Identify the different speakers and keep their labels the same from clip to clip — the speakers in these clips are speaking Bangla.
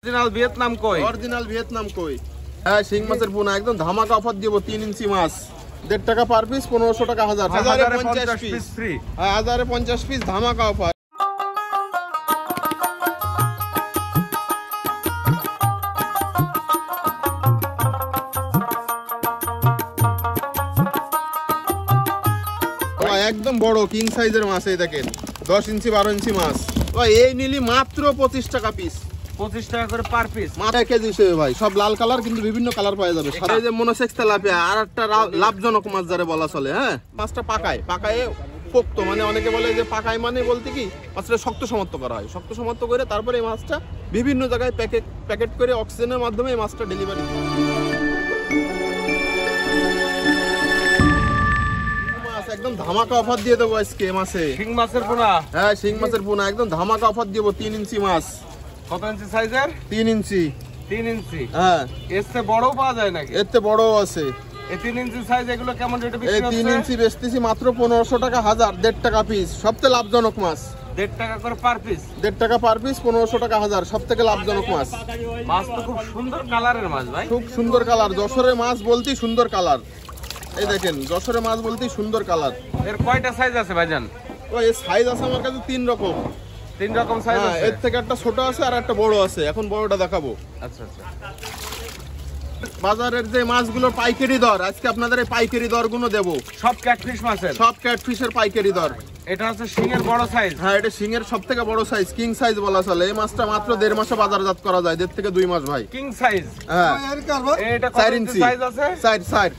Speaker 1: অরিজিনাল ভিয়েতনাম কই,
Speaker 2: অরিজিনাল ভিয়েতনাম কই। হ্যাঁ, শিং মাছের পোনা একদম ধামাকা অফার দিব। 3 ইঞ্চি মাছ 1.5 টাকা পার পিস, 1500 টাকা হাজার, 1050 পিস ফ্রি। হ্যাঁ, 1050 পিস ধামাকা অফার। একদম বড় কিং সাইজের মাছ, এই দেখেন 10 ইঞ্চি 12 ইঞ্চি মাছ ভাই, এই নিলি মাত্র 25 টাকা পিস,
Speaker 1: 25 টাকা করে পার পিস।
Speaker 2: মাথা কেজি হিসেবে ভাই, সব লাল কালার কিন্তু বিভিন্ন কালার পাওয়া যাবে। সাথে যে মনোসেক্স তেলাপিয়া আর একটা লাভজনক মাছ যারে বলা চলে। হ্যাঁ, মাছটা পাকায় পোক্ত, মানে অনেকে বলে যে পাকায় মানে বলতে কি মাছটা শক্ত সমাপ্ত করা হয়, শক্ত সমাপ্ত করে তারপরে এই মাছটা বিভিন্ন জায়গায় প্যাকেট করে অক্সিজেনের মাধ্যমে এই মাছটা ডেলিভারি। একদম ধামাকা অফার দিয়ে দেবো আজকে মাছে।
Speaker 1: শিং মাছের পোনা।
Speaker 2: হ্যাঁ, শিং মাছের পোনা একদম ধামাকা অফার দিব। 3 ইঞ্চি মাছ।
Speaker 1: কত ইঞ্চি সাইজের?
Speaker 2: 3 ইঞ্চি।
Speaker 1: 3 ইঞ্চি।
Speaker 2: হ্যাঁ,
Speaker 1: এর চেয়ে বড়ও পাওয়া যায় নাকি?
Speaker 2: এর চেয়ে বড়ও আছে।
Speaker 1: এই 3 ইঞ্চি সাইজ এগুলো কেমন রেটে বিক্রি হচ্ছে?
Speaker 2: 3 ইঞ্চি বেচতেছি মাত্র 1500 টাকা হাজার, 1.5 টাকা পিস। সবথেকে লাভজনক মাছ।
Speaker 1: 1.5 টাকা করে পার পিস।
Speaker 2: 1.5 টাকা পার পিস, 1500 টাকা হাজার, সবথেকে লাভজনক মাছ।
Speaker 1: মাছ তো খুব সুন্দর কালারের মাছ ভাই,
Speaker 2: খুব সুন্দর কালার। যশোরের মাছ বলতেই সুন্দর কালার। এই দেখেন, যশোরের মাছ বলতেই সুন্দর কালার।
Speaker 1: এর কয়টা সাইজ আছে ভাইজান?
Speaker 2: এর সাইজ আছে আমার কাছে 3 রকম।
Speaker 1: 3 রকম সাইজ আছে।
Speaker 2: এর থেকে একটা ছোট আছে আর একটা বড় আছে। এখন বড়টা দেখাবো।
Speaker 1: আচ্ছা আচ্ছা।
Speaker 2: বাজারের যে মাছগুলোর পাইকারি দর, আজকে আপনাদের এই পাইকারি দরগুলো দেবো।
Speaker 1: সব ক্যাটফিশ মাছের?
Speaker 2: সব ক্যাটফিশের পাইকারি দর।
Speaker 1: এটা হচ্ছে শিঙের বড় সাইজ।
Speaker 2: হ্যাঁ, এটা শিঙের সবথেকে বড় সাইজ, কিং সাইজ বলা চলে। এই মাছটা মাত্র 1.5 মাসে বাজারজাত করা যায়, 1.5 থেকে 2 মাস ভাই।
Speaker 1: King size.
Speaker 2: হ্যাঁ,
Speaker 1: এটা কত ইঞ্চি সাইজ আছে?
Speaker 2: 4
Speaker 1: সাইজ।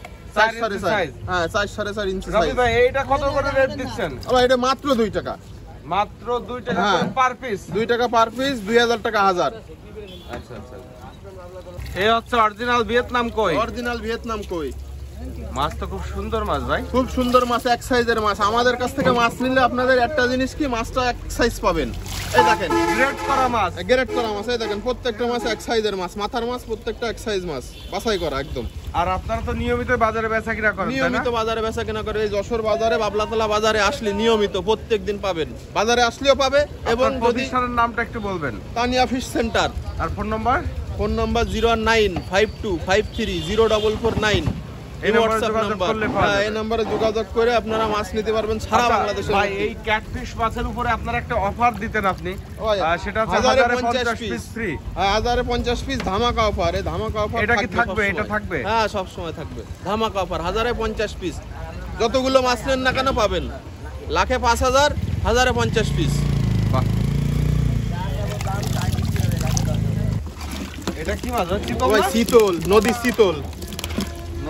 Speaker 2: হ্যাঁ, 4.5 ইঞ্চি
Speaker 1: রবি
Speaker 2: সাইজ।
Speaker 1: ভাই এইটা কত করে রেট দিচ্ছেন?
Speaker 2: এটা মাত্র 2 টাকা।
Speaker 1: মাত্র 2 টাকা করে পার পিস।
Speaker 2: 2 টাকা পার পিস, 2000 টাকা হাজার।
Speaker 1: আচ্ছা আচ্ছা। এই হচ্ছে অরিজিনাল ভিয়েতনাম কই।
Speaker 2: অরিজিনাল ভিয়েতনাম কই।
Speaker 1: মাছ তো খুব সুন্দর মাছ ভাই,
Speaker 2: খুব সুন্দর মাছ, এক সাইজের মাছ। আমাদের কাছ থেকে মাছ নিলে আপনাদের একটা জিনিস কি, মাছটা এক সাইজ পাবেন। এই দেখেন,
Speaker 1: গ্রেড করা মাছ।
Speaker 2: গ্রেড করা মাছ। এই দেখেন, প্রত্যেকটা মাছ এক সাইজের মাছ, মাথার মাছ প্রত্যেকটা এক সাইজ মাছ, বাছাই করা একদম।
Speaker 1: আর আপনারা তো নিয়মিত বাজারে বেচাকেনা করেন?
Speaker 2: নিয়মিত বাজারে বেচাকেনা করে। এই যশোর বাজারে, বাবলাতলা বাজারে আসলে নিয়মিত প্রত্যেকদিন পাবেন। বাজারে আসলেও পাবে। এবং যদি
Speaker 1: প্রতিষ্ঠানের নামটা একটু বলবেন।
Speaker 2: Tania fish centre.
Speaker 1: আর ফোন নাম্বার?
Speaker 2: Phone number 01952530449। এই নাম্বারে যোগাযোগ করে আপনারা মাছ নিতে পারবেন সারা বাংলাদেশে।
Speaker 1: ভাই, এই ক্যাটফিশ মাছের উপরে আপনারা একটা অফার দিতেন আপনি, সেটা হচ্ছে 1050 পিস ফ্রি।
Speaker 2: 1050 পিস ধামাকা অফার। এই ধামাকা অফার
Speaker 1: এটা কি থাকবে? এটা থাকবে?
Speaker 2: হ্যাঁ, সব সময় থাকবে ধামাকা অফার। 1050 পিস, যতগুলো মাছ নেন না কেন পাবেন। লাখে 5000, 1050 পিস।
Speaker 1: বাহ, এটা কি মাছ?
Speaker 2: শীতল, নদীর শীতল।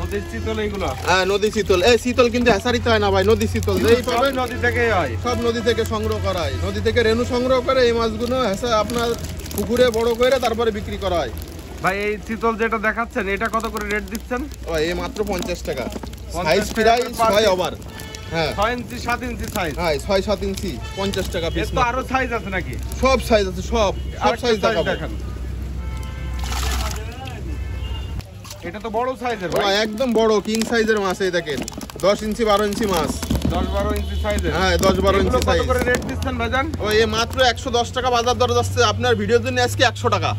Speaker 1: নদীর শীতল এগুলো?
Speaker 2: হ্যাঁ, নদী শীতল। এই শীতল কিন্তু হ্যাচারিতে হয় না ভাই, নদী শীতল। এই পাবেন
Speaker 1: নদী থেকেই হয়,
Speaker 2: সব নদী থেকে সংগ্রহ করা হয়। নদী থেকে রেণু সংগ্রহ করে এই মাছগুলো আপনার পুকুরে বড় করে তারপরে বিক্রি করা হয়।
Speaker 1: ভাই, এই শীতল যেটা দেখাচ্ছেন এটা কত করে রেট দিচ্ছেন?
Speaker 2: এই মাত্র 50 টাকা। সাইজ প্রায় 6 ওভার। হ্যাঁ,
Speaker 1: 6 ইঞ্চি 7 ইঞ্চি সাইজ।
Speaker 2: হ্যাঁ, 6-7 ইঞ্চি 50 টাকা পিস।
Speaker 1: তো আরো সাইজ আছে নাকি?
Speaker 2: সব সাইজ আছে, সব সাইজ দেখাবো।
Speaker 1: এটা তো বড় সাইজের
Speaker 2: ভাই, একদম বড় কিং সাইজের মাছ। এই দেখেন 10 ইঞ্চি 12 ইঞ্চি মাছ।
Speaker 1: 10-12 ইঞ্চি সাইজের?
Speaker 2: হ্যাঁ, 10-12 ইঞ্চি সাইজ।
Speaker 1: কত করে রেট দিচ্ছেন ভাইজান?
Speaker 2: এই মাত্র 110 টাকা বাজার দর যাচ্ছে। আপনার ভিডিওর জন্য আজকে 100 টাকা।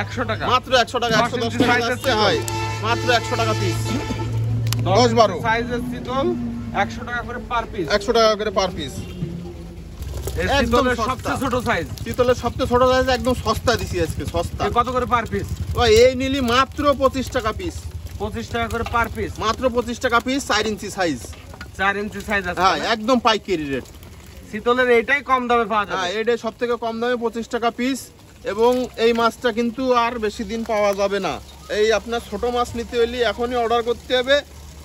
Speaker 1: 100 টাকা?
Speaker 2: মাত্র 100 টাকা। 110 টাকা যাচ্ছে। হয় মাত্র 100 টাকা পিস। 10-12
Speaker 1: সাইজের শীতল 100 টাকা করে পার পিস।
Speaker 2: 100 টাকা করে পার পিস।
Speaker 1: একদম সবচেয়ে ছোট সাইজ।
Speaker 2: শীতলের সবচেয়ে ছোট সাইজ একদম সস্তা দিছি আজকে, সস্তা।
Speaker 1: কত করে পার পিস?
Speaker 2: এই নিলি মাত্র 25 টাকা পিস।
Speaker 1: 25 টাকা করে পার পিস?
Speaker 2: মাত্র 25 টাকা পিস। 4 ইঞ্চি সাইজ।
Speaker 1: 4 ইঞ্চি সাইজ আছে?
Speaker 2: হ্যাঁ, একদম পাইকারি রেট।
Speaker 1: শীতলের এইটাই কম দামে পাওয়া যায়?
Speaker 2: হ্যাঁ, এটা সবথেকে কম দামে 25 টাকা পিস। এবং এই মাছটা কিন্তু আর বেশি দিন পাওয়া যাবে না। এই আপনার ছোট মাছ নিতে হলে এখনই অর্ডার করতে হবে।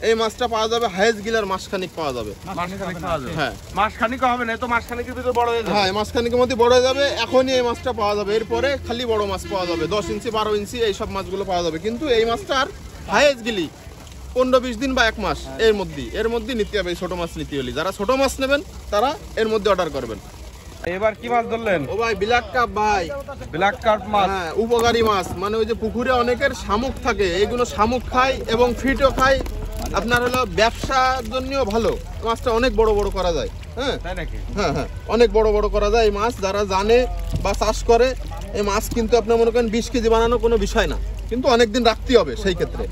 Speaker 2: এই মাছটা পাওয়া যাবে হাইয়েস্ট গিলার মাসখানিক পাওয়া যাবে।
Speaker 1: মাসখানিক পাওয়া যাবে?
Speaker 2: হ্যাঁ,
Speaker 1: মাসখানিক হবে না তো, মাসখানিকের ভিতর বড় হয়ে যাবে?
Speaker 2: হ্যাঁ, মাসখানিকের মধ্যে বড় হয়ে যাবে। এখনই এই মাছটা পাওয়া যাবে। এরপরে খালি বড় মাছ পাওয়া যাবে, 10 ইঞ্চি 12 ইঞ্চি এই সব মাছগুলো পাওয়া যাবে। কিন্তু এই মাছটা আর হাইয়েস্ট গিলি 15-20 দিন বা 1 মাস এর মধ্যে নিতে হবে। ছোট মাছ নিতে হলে যারা ছোট মাছ নেবেন তারা এর মধ্যে অর্ডার করবেন।
Speaker 1: এবার কি মাছ ধরলেন?
Speaker 2: ও ভাই, ব্ল্যাক কাপ ভাই।
Speaker 1: ব্ল্যাক কাপ মাছ?
Speaker 2: হ্যাঁ, উপকারী মাছ। মানে ওই যে পুকুরে অনেকের শামুক থাকে, এইগুলো শামুক খায় এবং ফিটও খায়। আপনার হলো ব্যবসার জন্যও ভালো। মাছটা অনেক বড় বড় করা যায়। হ্যাঁ,
Speaker 1: তাই নাকি?
Speaker 2: হ্যাঁ হ্যাঁ, অনেক বড় বড় করা যায় এই মাছ। যারা জানে বা চাষ করে এই মাছ কিন্তু আপনার মনে করেন 20 কেজি বানানো কোনো বিষয় না, কিন্তু অনেকদিন রাখতে হবে সেই ক্ষেত্রে।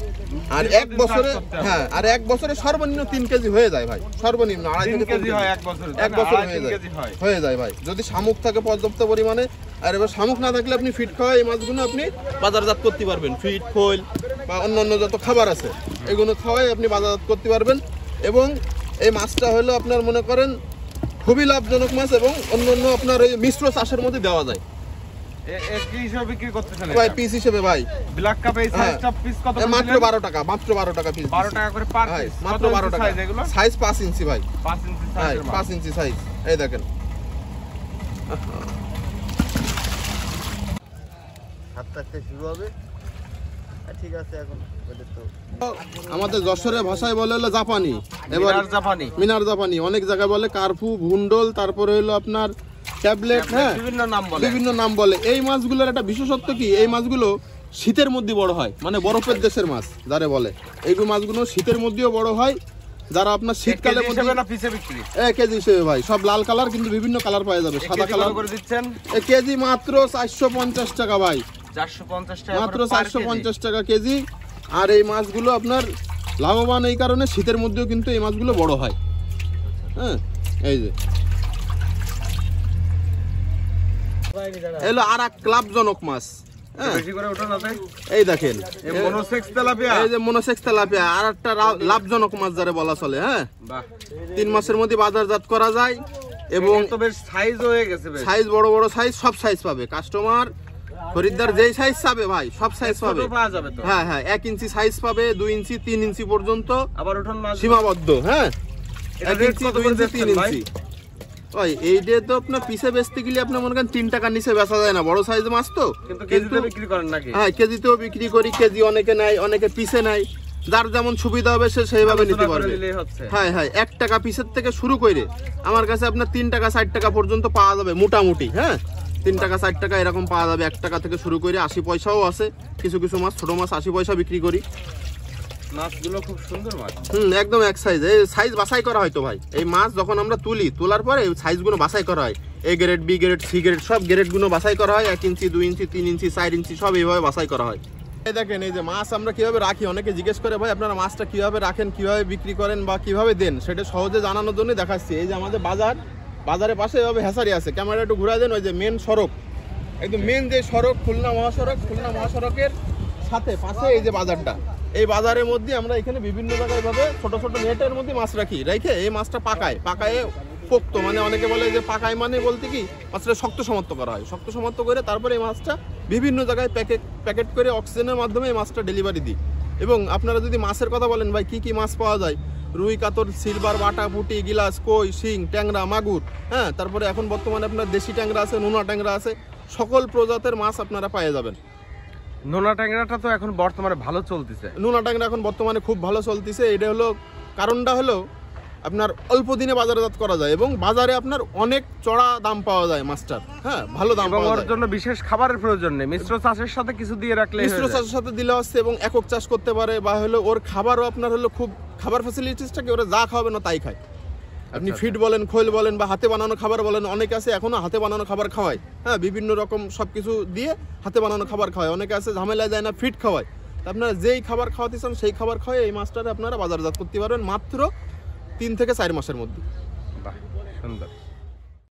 Speaker 2: আর এক বছরে হ্যাঁ, আর এক বছরে সর্বনিম্ন 3 কেজি হয়ে যায় ভাই, সর্বনিম্ন 2.5 থেকে 3 কেজি হয় এক বছর হয়ে যায় ভাই, যদি শামুক থাকে পর্যাপ্ত পরিমাণে। আর এবার শামুক না থাকলে আপনি ফিট খাওয়া এই মাছগুলো আপনি বাজারজাত করতে পারবেন, ফিট খোল বা অন্যান্য যত খাবার আছে এগুলো খাওয়াই আপনি বাজারজাত করতে পারবেন। এবং এই মাছটা হলো আপনার মনে করেন খুবই লাভজনক মাছ, এবং অন্যান্য আপনার ওই মিশ্র চাষের মধ্যে দেওয়া যায়।
Speaker 1: কি হিসাবে বিক্রি করতেছেন
Speaker 2: ভাই পিস হিসেবে ভাই
Speaker 1: ব্ল্যাক কাপ এই সাইজটা পিস কত
Speaker 2: মাত্র 12 টাকা, মাত্র 12 টাকা পিস,
Speaker 1: 12 টাকা করে পার পিস,
Speaker 2: মাত্র 12 টাকা। সাইজ 5 ইঞ্চি ভাই,
Speaker 1: 5 ইঞ্চি সাইজের মাছ,
Speaker 2: 5 ইঞ্চি সাইজ। এই দেখেন
Speaker 3: হাত থাকতে শুরু হবে। ঠিক আছে, এখন তো
Speaker 2: আমাদের যশোরের ভাষায় বলে হলো জাপানি, এবার
Speaker 1: মিনার
Speaker 2: জাপানি, অনেক জায়গায় বলে কার্পু, ভুন্ডল, তারপরে হলো আপনার ট্যাবলেট, হ্যাঁ বিভিন্ন নাম বলে। এই মাছগুলোর একটা বিশেষত্ব কি, এই মাছগুলো শীতের মধ্যে বড় হয়, মানে বরফের দেশের মাছ যারা বলে। এই মাছগুলো শীতের মধ্যেও বড় হয়, যারা আপনার শীতকালের মধ্যে কেজি হিসেবে ভাই সব লাল কালার, কিন্তু বিভিন্ন কালার পাওয়া যাবে। সাদা কালার করে দিচ্ছেন কেজি মাত্র 450 টাকা ভাই, 450 টাকা মাত্র 450 টাকা কেজি। আর এই মাছগুলো আপনার লাভবান এই কারণে শীতের মধ্যেও কিন্তু এই মাছগুলো বড় হয়। হ্যাঁ, এই যে এলো আর এক লাভজনক মাছ। এই দেখেন এই যে মনোসেক্স তেলাপিয়া, আর একটা লাভজনক মাছ যারা বলা চলে। হ্যাঁ, 3 মাসের মধ্যে বাজারজাত করা যায়, এবং সাইজ বড় বড় সাইজ, সব সাইজ পাবে কাস্টমার, খরিদ্দার যেই সাইজ পাবে ভাই সব সাইজ পাবে। হ্যাঁ হ্যাঁ, 1 ইঞ্চি সাইজ পাবে, 2 ইঞ্চি 3 ইঞ্চি পর্যন্ত সীমাবদ্ধ। হ্যাঁ, 1 ইঞ্চি 2 ইঞ্চি 3 ইঞ্চি। ওই এই যে তো আপনার পিসে বেচতে গেলে আপনার মনে করেন 3 টাকার নিচে বেচা যায় না, বড় সাইজ মাছ তো, কিন্তু
Speaker 1: বিক্রি করেন নাকি?
Speaker 2: হ্যাঁ, কেজিতেও বিক্রি করি, কেজি অনেকে নেয়, অনেকে পিসে নেয়, যার যেমন সুবিধা হবে সে সেইভাবে নিতে পারবে। হ্যাঁ হ্যাঁ, 1 টাকা পিসের থেকে শুরু করে আমার কাছে আপনার 3 টাকা 60 টাকা পর্যন্ত পাওয়া যাবে মোটামুটি। হ্যাঁ, 3 টাকা 60 টাকা এরকম পাওয়া যাবে। 1 টাকা থেকে শুরু করে 80 পয়সাও আছে, কিছু কিছু মাছ ছোট মাছ 80 পয়সা বিক্রি করি।
Speaker 1: মাছগুলো খুব সুন্দর মাছ,
Speaker 2: একদম এক সাইজ। এই সাইজ বাছাই করা হয় তো ভাই, এই মাছ যখন আমরা তোলার পরে সাইজগুলো বাছাই করা হয়, A grade, B grade, C grade, সব গ্রেডগুলো বাছাই করা হয়। 1 ইঞ্চি 2 ইঞ্চি 3 ইঞ্চি 4 ইঞ্চি সব এইভাবে বাছাই করা হয়। এই দেখেন এই যে মাছ আমরা কিভাবে রাখি, অনেকে জিজ্ঞেস করে ভাই আপনারা মাছটা কিভাবে রাখেন, কিভাবে বিক্রি করেন বা কিভাবে দেন, সেটা সহজে জানানোর জন্য দেখাচ্ছি। এই যে আমাদের বাজারের পাশে এভাবে হেসারি আছে, ক্যামেরা একটু ঘুরে দেন। ওই যে মেন সড়ক, একদম মেন যে সড়ক, খুলনা মহাসড়কের সাথে পাশে এই যে বাজারটা, এই বাজারের মধ্যে আমরা এখানে বিভিন্ন জায়গায় ভাবে ছোট ছোট নেটের মধ্যে মাছ রেখে এই মাছটা পাকায় পোক্ত, মানে অনেকে বলে যে পাকায় মানে বলতে কি মাছটা শক্ত সমর্থ করা হয়, শক্ত সমর্থ করে তারপরে এই মাছটা বিভিন্ন জায়গায় প্যাকেট করে অক্সিজেনের মাধ্যমে এই মাছটা ডেলিভারি দিই। এবং আপনারা যদি মাছের কথা বলেন ভাই কি কি মাছ পাওয়া যায়, রুই, কাতল, সিলভার, বাটা, পুঁটি, গিলাস, কই, শিং, ট্যাংরা, মাগুর, হ্যাঁ, তারপরে এখন বর্তমানে আপনার দেশি ট্যাংরা আছে, নোনা ট্যাংরা আছে, সকল প্রজাতের মাছ আপনারা পেয়ে যাবেন।
Speaker 1: নোনা ট্যাংরাটা তো এখন বর্তমানে ভালো চলতেছে,
Speaker 2: নোনা ট্যাংরা এখন বর্তমানে খুব ভালো চলতেছে। এটা হলো কারণটা হলো আপনার অল্প দিনে বাজারজাত করা যায়, এবং বাজারে আপনার অনেক চড়া দাম পাওয়া যায় মাছটার। হ্যাঁ, ভালো দাম পাওয়া যায়।
Speaker 1: ওর জন্য বিশেষ খাবারের প্রয়োজন নেই, মিশ্র চাষের সাথে কিছু দিয়ে রাখলে,
Speaker 2: মিশ্র চাষের সাথে দিলে হচ্ছে, এবং একক চাষ করতে পারে, বা হলো ওর খাবারও আপনার হলো খুব খাবার ফ্যাসিলিটিসটাকে ওরা যা খাওয়াবে না তাই খায়। আপনি ফিড বলেন, খোল বলেন, বা হাতে বানানো খাবার বলেন, অনেকে আছে এখনো হাতে বানানো খাবার খাওয়ায়। হ্যাঁ, বিভিন্ন রকম সবকিছু দিয়ে হাতে বানানো খাবার খাওয়ায়। অনেকে আছে ঝামেলায় যায় না, ফিড খাওয়ায়। আপনারা যেই খাবার খাওয়াতে চান সেই খাবার খাওয়ায় এই মাছটাকে আপনারা বাজারজাত করতে পারবেন মাত্র 3 থেকে 4 মাসের মধ্যে।
Speaker 1: বাহ, সুন্দর।